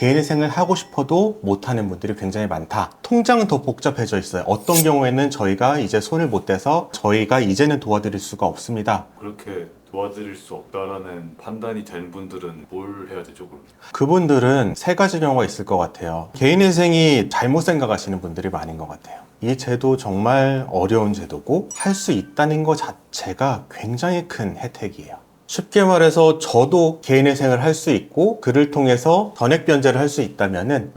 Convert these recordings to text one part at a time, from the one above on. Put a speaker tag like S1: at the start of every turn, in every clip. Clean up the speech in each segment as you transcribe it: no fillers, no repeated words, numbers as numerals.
S1: 개인회생을 하고 싶어도 못하는 분들이 굉장히 많다. 통장은 더 복잡해져 있어요. 어떤 경우에는 저희가 이제 손을 못 대서 저희가 이제는 도와드릴 수가 없습니다.
S2: 그렇게 도와드릴 수 없다라는 판단이 된 분들은 뭘 해야 되죠? 그럼?
S1: 그분들은 세 가지 경우가 있을 것 같아요. 개인회생이 잘못 생각하시는 분들이 많은 것 같아요. 이 제도 정말 어려운 제도고 할 수 있다는 것 자체가 굉장히 큰 혜택이에요. 쉽게 말해서 저도 개인회생을 할 수 있고 그를 통해서 전액 변제를 할 수 있다면은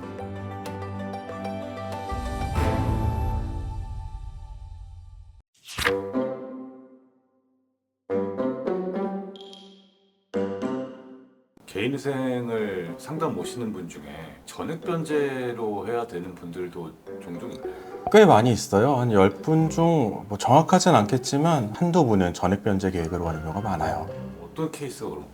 S2: 개인회생을 상담 오시는 분 중에 전액 변제로 해야 되는 분들도 종종 있나요?
S1: 꽤 많이 있어요. 한 10분 중 뭐 정확하진 않겠지만 한두 분은 전액 변제 계획으로 가는 경우가 많아요.
S2: 어떤 케이스가 그럼?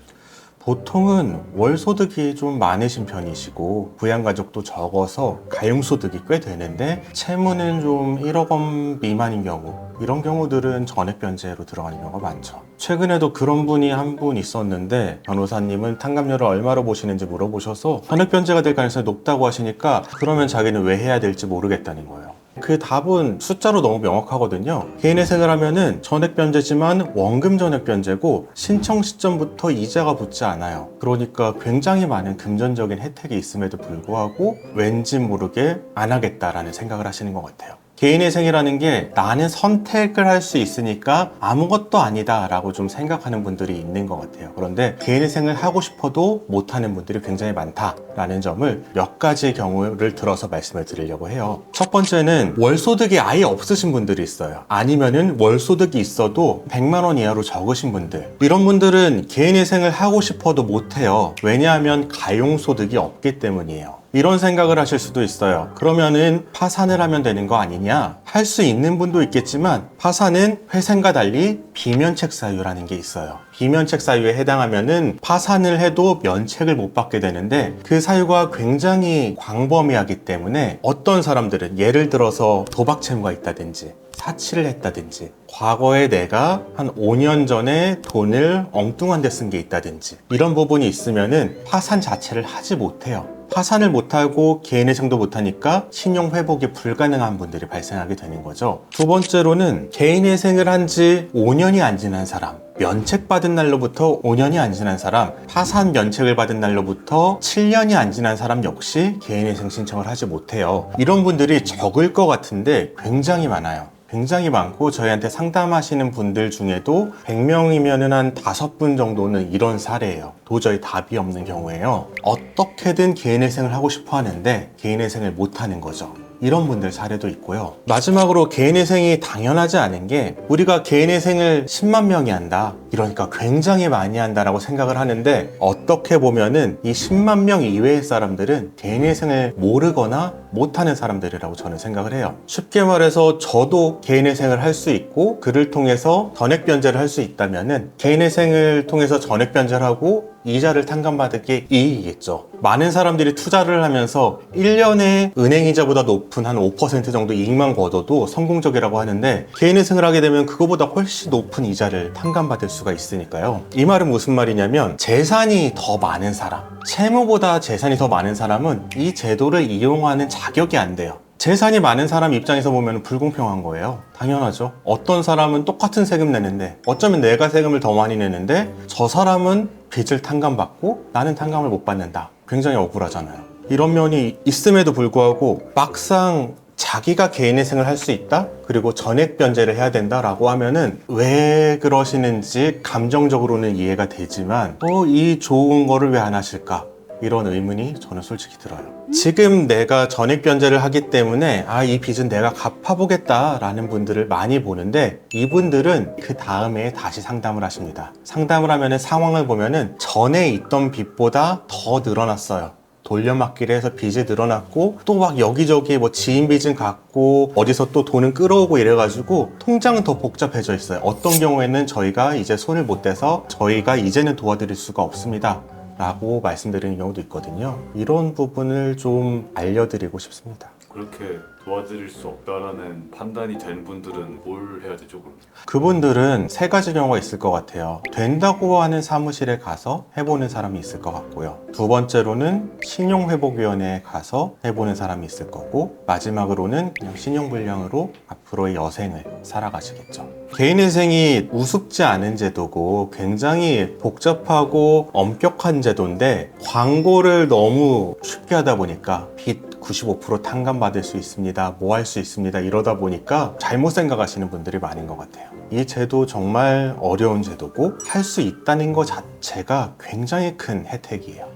S1: 보통은 월 소득이 좀 많으신 편이시고 부양가족도 적어서 가용소득이 꽤 되는데 채무는 좀 1억 원 미만인 경우, 이런 경우들은 전액 변제로 들어가는 경우가 많죠. 최근에도 그런 분이 한 분 있었는데 변호사님은 탕감료를 얼마로 보시는지 물어보셔서 전액 변제가 될 가능성이 높다고 하시니까 그러면 자기는 왜 해야 될지 모르겠다는 거예요. 그 답은 숫자로 너무 명확하거든요. 개인회생을 하면은 전액 변제지만 원금 전액 변제고 신청 시점부터 이자가 붙지 않아요. 그러니까 굉장히 많은 금전적인 혜택이 있음에도 불구하고 왠지 모르게 안 하겠다라는 생각을 하시는 것 같아요. 개인회생이라는 게 나는 선택을 할 수 있으니까 아무것도 아니다 라고 좀 생각하는 분들이 있는 것 같아요. 그런데 개인회생을 하고 싶어도 못하는 분들이 굉장히 많다라는 점을 몇 가지 경우를 들어서 말씀을 드리려고 해요. 첫 번째는 월소득이 아예 없으신 분들이 있어요. 아니면은 월소득이 있어도 100만 원 이하로 적으신 분들, 이런 분들은 개인회생을 하고 싶어도 못해요. 왜냐하면 가용소득이 없기 때문이에요. 이런 생각을 하실 수도 있어요. 그러면은 파산을 하면 되는 거 아니냐? 할 수 있는 분도 있겠지만 파산은 회생과 달리 비면책 사유라는 게 있어요. 비면책 사유에 해당하면은 파산을 해도 면책을 못 받게 되는데 그 사유가 굉장히 광범위하기 때문에 어떤 사람들은 예를 들어서 도박 채무가 있다든지 사치를 했다든지 과거에 내가 한 5년 전에 돈을 엉뚱한 데 쓴 게 있다든지 이런 부분이 있으면은 파산 자체를 하지 못해요. 파산을 못하고 개인회생도 못하니까 신용 회복이 불가능한 분들이 발생하게 되는 거죠. 두 번째로는 개인회생을 한 지 5년이 안 지난 사람, 면책받은 날로부터 5년이 안 지난 사람, 파산 면책을 받은 날로부터 7년이 안 지난 사람 역시 개인회생 신청을 하지 못해요. 이런 분들이 적을 것 같은데 굉장히 많아요. 굉장히 많고 저희한테 상담하시는 분들 중에도 100명이면 한 5분 정도는 이런 사례예요. 도저히 답이 없는 경우에요. 어떻게든 개인회생을 하고 싶어 하는데 개인회생을 못 하는 거죠. 이런 분들 사례도 있고요. 마지막으로 개인회생이 당연하지 않은 게 우리가 개인회생을 10만 명이 한다. 이러니까 굉장히 많이 한다라고 생각을 하는데 어떻게 보면은 이 10만 명 이외의 사람들은 개인회생을 모르거나 못하는 사람들이라고 저는 생각을 해요. 쉽게 말해서 저도 개인회생을 할 수 있고 그를 통해서 전액 변제를 할 수 있다면은 개인회생을 통해서 전액 변제를 하고 이자를 탕감받을 게 이익이겠죠. 많은 사람들이 투자를 하면서 1년에 은행이자보다 높은 한 5% 정도 이익만 거둬도 성공적이라고 하는데 개인회생을 하게 되면 그거보다 훨씬 높은 이자를 탕감받을 수가 있으니까요. 이 말은 무슨 말이냐면 재산이 더 많은 사람, 채무보다 재산이 더 많은 사람은 이 제도를 이용하는 자격이 안 돼요. 재산이 많은 사람 입장에서 보면 불공평한 거예요. 당연하죠. 어떤 사람은 똑같은 세금 내는데 어쩌면 내가 세금을 더 많이 내는데 저 사람은 빚을 탕감받고 나는 탕감을 못 받는다. 굉장히 억울하잖아요. 이런 면이 있음에도 불구하고 막상 자기가 개인회생을 할 수 있다? 그리고 전액 변제를 해야 된다라고 하면은 왜 그러시는지 감정적으로는 이해가 되지만 또 이 좋은 거를 왜 안 하실까? 이런 의문이 저는 솔직히 들어요. 지금 내가 전액 변제를 하기 때문에 이 빚은 내가 갚아보겠다라는 분들을 많이 보는데 이분들은 그 다음에 다시 상담을 하십니다. 상담을 하면은 상황을 보면은 전에 있던 빚보다 더 늘어났어요. 돌려막기를 해서 빚이 늘어났고 또 막 여기저기 뭐 지인 빚은 갚고 어디서 또 돈은 끌어오고 이래가지고 통장은 더 복잡해져 있어요. 어떤 경우에는 저희가 이제 손을 못 대서 저희가 이제는 도와드릴 수가 없습니다 라고 말씀드리는 경우도 있거든요. 이런 부분을 좀 알려드리고 싶습니다.
S2: 그렇게 도와드릴 수 없다라는 판단이 된 분들은 뭘 해야 되죠, 그럼?
S1: 그분들은 세 가지 경우가 있을 것 같아요. 된다고 하는 사무실에 가서 해보는 사람이 있을 것 같고요. 두 번째로는 신용회복위원회에 가서 해보는 사람이 있을 거고, 마지막으로는 그냥 신용불량으로 앞으로의 여생을 살아가시겠죠. 개인회생이 우습지 않은 제도고 굉장히 복잡하고 엄격한 제도인데, 광고를 너무 쉽게 하다 보니까 빚 95% 탕감받을 수 있습니다, 뭐 할 수 있습니다, 이러다 보니까 잘못 생각하시는 분들이 많은 것 같아요. 이 제도 정말 어려운 제도고 할 수 있다는 것 자체가 굉장히 큰 혜택이에요.